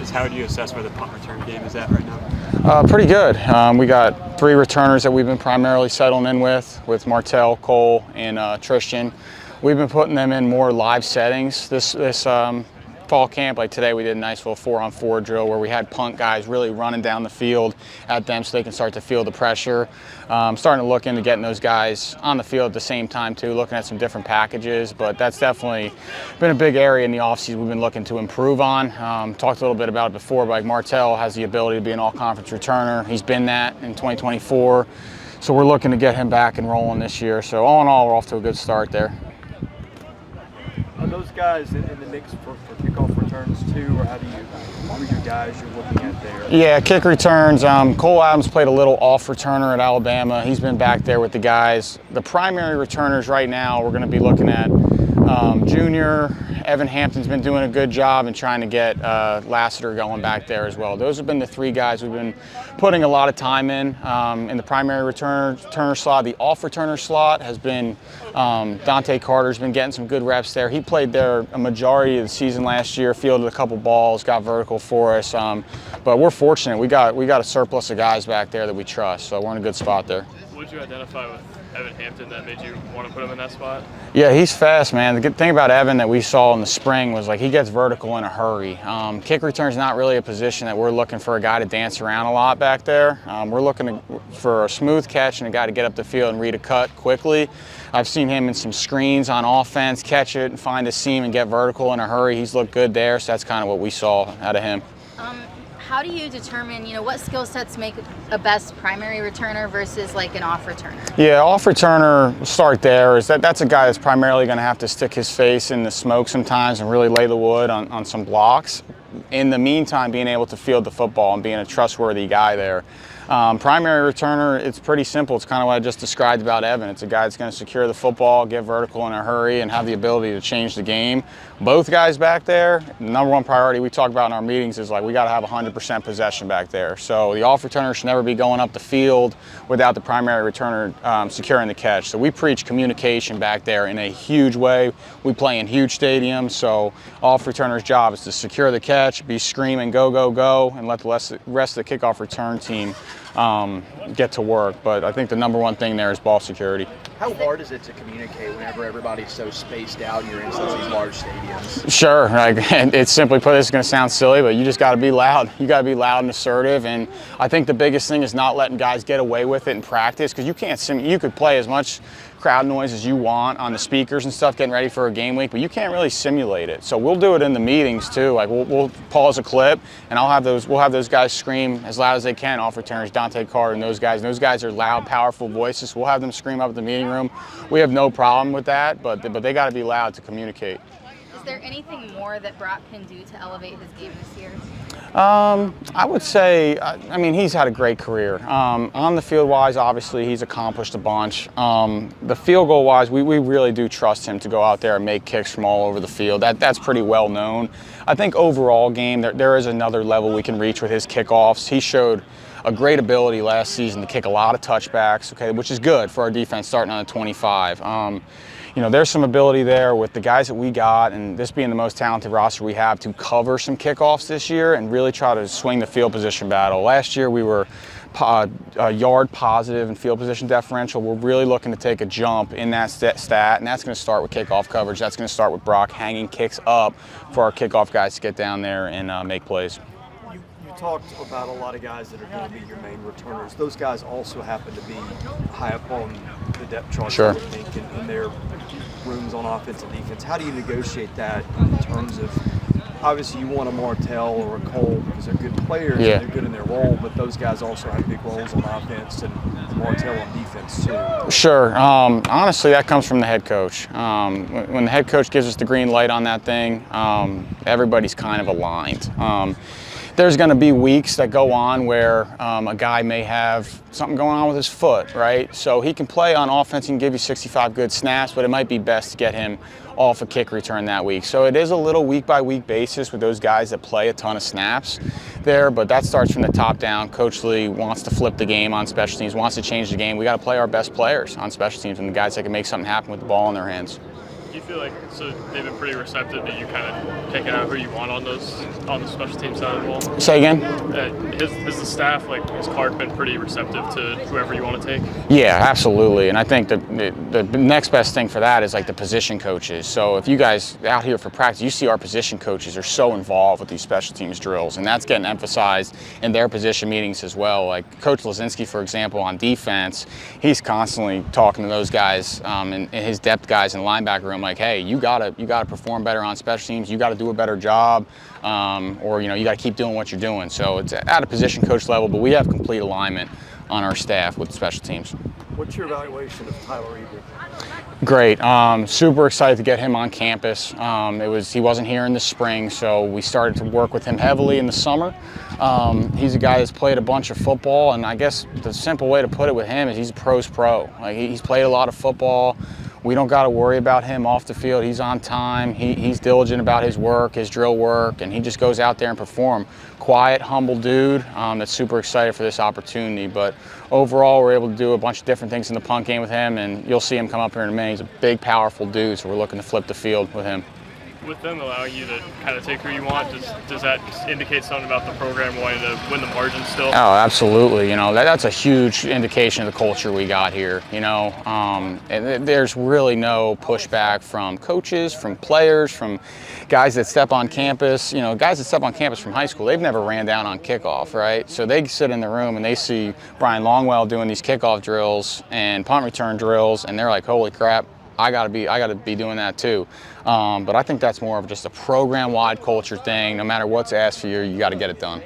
offense, how would you assess where the punt return game is at right now? Pretty good. We got 3 returners that we've been primarily settling in with Martell, Cole, and Tristan. We've been putting them in more live settings this fall camp. Like today we did a nice little 4-on-4 drill where we had punt guys really running down the field at them so they can start to feel the pressure. Starting to look into getting those guys on the field at the same time too, looking at some different packages, but that's definitely been a big area in the offseason we've been looking to improve on. Talked a little bit about it before, but like Martell has the ability to be an all-conference returner. He's been that in 2024, so we're looking to get him back and rolling this year. So all in all, we're off to a good start there. Are those guys in the mix for kickoff returns too, or who are your guys you're looking at there? Yeah, kick returns. Cole Adams played a little off returner at Alabama. He's been back there with the guys. The primary returners right now, we're going to be looking at junior. Evan Hampton's been doing a good job and trying to get Lassiter going back there as well. Those have been the 3 guys we've been putting a lot of time in the primary returner slot. The off returner slot has been Dante Carter's been getting some good reps there. He played there a majority of the season last year, fielded a couple balls, got vertical for us. But we're fortunate. We got a surplus of guys back there that we trust, so we're in a good spot there. What did you identify with Evan Hampton that made you want to put him in that spot? Yeah, he's fast, man. The good thing about Evan that we saw in the spring was like he gets vertical in a hurry. Kick return's not really a position that we're looking for a guy to dance around a lot back there. We're looking for a smooth catch and a guy to get up the field and read a cut quickly. I've seen him in some screens on offense, catch it and find a seam and get vertical in a hurry. He's looked good there, so that's kind of what we saw out of him. How do you determine, what skill sets make a best primary returner versus like an off returner? Yeah, off returner, we'll start there, that's a guy that's primarily going to have to stick his face in the smoke sometimes and really lay the wood on some blocks. In the meantime, being able to field the football and being a trustworthy guy there. Primary returner, it's pretty simple. It's kind of what I just described about Evan. It's a guy that's going to secure the football, get vertical in a hurry, and have the ability to change the game. Both guys back there, the number 1 priority we talk about in our meetings is like we got to have 100% possession back there. So the off returner should never be going up the field without the primary returner securing the catch. So we preach communication back there in a huge way. We play in huge stadiums, so off returner's job is to secure the catch, be screaming go, go, go, and let the rest of the kickoff return team get to work. But I think the number 1 thing there is ball security. How hard is it to communicate whenever everybody's so spaced out and you're in such these large stadiums? Sure, it's simply put, it's going to sound silly, but you just got to be loud. You got to be loud and assertive, and I think the biggest thing is not letting guys get away with it in practice, because you could play as much crowd noise as you want on the speakers and stuff getting ready for a game week, but you can't really simulate it. So we'll do it in the meetings too. Like we'll pause a clip and we'll have those guys scream as loud as they can, off returners, Dante Carter and those guys. And those guys are loud, powerful voices. We'll have them scream up at the meeting room. We have no problem with that, but they got to be loud to communicate. Is there anything more that Brock can do to elevate his game this year? I would say, he's had a great career. On the field wise, obviously, he's accomplished a bunch. The field goal wise, we really do trust him to go out there and make kicks from all over the field. That's pretty well known. I think overall game, there is another level we can reach with his kickoffs. He showed a great ability last season to kick a lot of touchbacks, which is good for our defense starting on the 25. There's some ability there with the guys that we got, and this being the most talented roster we have, to cover some kickoffs this year and really try to swing the field position battle. Last year we were yard positive and field position differential. We're really looking to take a jump in that stat, and that's going to start with kickoff coverage. That's going to start with Brock hanging kicks up for our kickoff guys to get down there and make plays. You talked about a lot of guys that are going to be your main returners. Those guys also happen to be high up on the depth chart, sure, I would think, in their rooms on offense and defense. How do you negotiate that in terms of, obviously you want a Martell or a Cole because they're good players, yeah, and they're good in their role, but those guys also have big roles on offense, and Martell on defense too. Sure. Honestly, that comes from the head coach. When the head coach gives us the green light on that thing, everybody's kind of aligned. There's going to be weeks that go on where a guy may have something going on with his foot, right? So he can play on offense, he can give you 65 good snaps, but it might be best to get him off a kick return that week. So it is a little week-by-week basis with those guys that play a ton of snaps there, but that starts from the top down. Coach Lee wants to flip the game on special teams, wants to change the game. We got to play our best players on special teams and the guys that can make something happen with the ball in their hands. Do you feel like so they've been pretty receptive to you kind of picking out who you want on the special team side of the ball? Say again? Has the staff, has Clark been pretty receptive to whoever you want to take? Yeah, absolutely. And I think the next best thing for that is like the position coaches. So if you guys out here for practice, you see our position coaches are so involved with these special teams drills, and that's getting emphasized in their position meetings as well. Like Coach Lazinski, for example, on defense, he's constantly talking to those guys and his depth guys in the linebacker room, like, hey, you gotta perform better on special teams, you gotta do a better job, or you gotta keep doing what you're doing. So it's at a position coach level, but we have complete alignment on our staff with special teams. What's your evaluation of Tyler Eager? Great. Super excited to get him on campus. He wasn't here in the spring, so we started to work with him heavily in the summer. He's a guy that's played a bunch of football, and I guess the simple way to put it with him is he's a pro's pro. Like, he's played a lot of football. We don't got to worry about him off the field. He's on time. He's diligent about his work, his drill work, and he just goes out there and perform. Quiet, humble dude that's super excited for this opportunity. But overall, we're able to do a bunch of different things in the punt game with him, and you'll see him come up here in a minute. He's a big, powerful dude, so we're looking to flip the field with him. With them allowing you to kind of take who you want, does that indicate something about the program wanting to win the margin still? Oh, absolutely. That's a huge indication of the culture we got here. And there's really no pushback from coaches, from players, from guys that step on campus. Guys that step on campus from high school, they've never ran down on kickoff, right? So they sit in the room and they see Brian Longwell doing these kickoff drills and punt return drills, and they're like, holy crap, I gotta be doing that too. But I think that's more of just a program-wide culture thing. No matter what's asked for you, you got to get it done.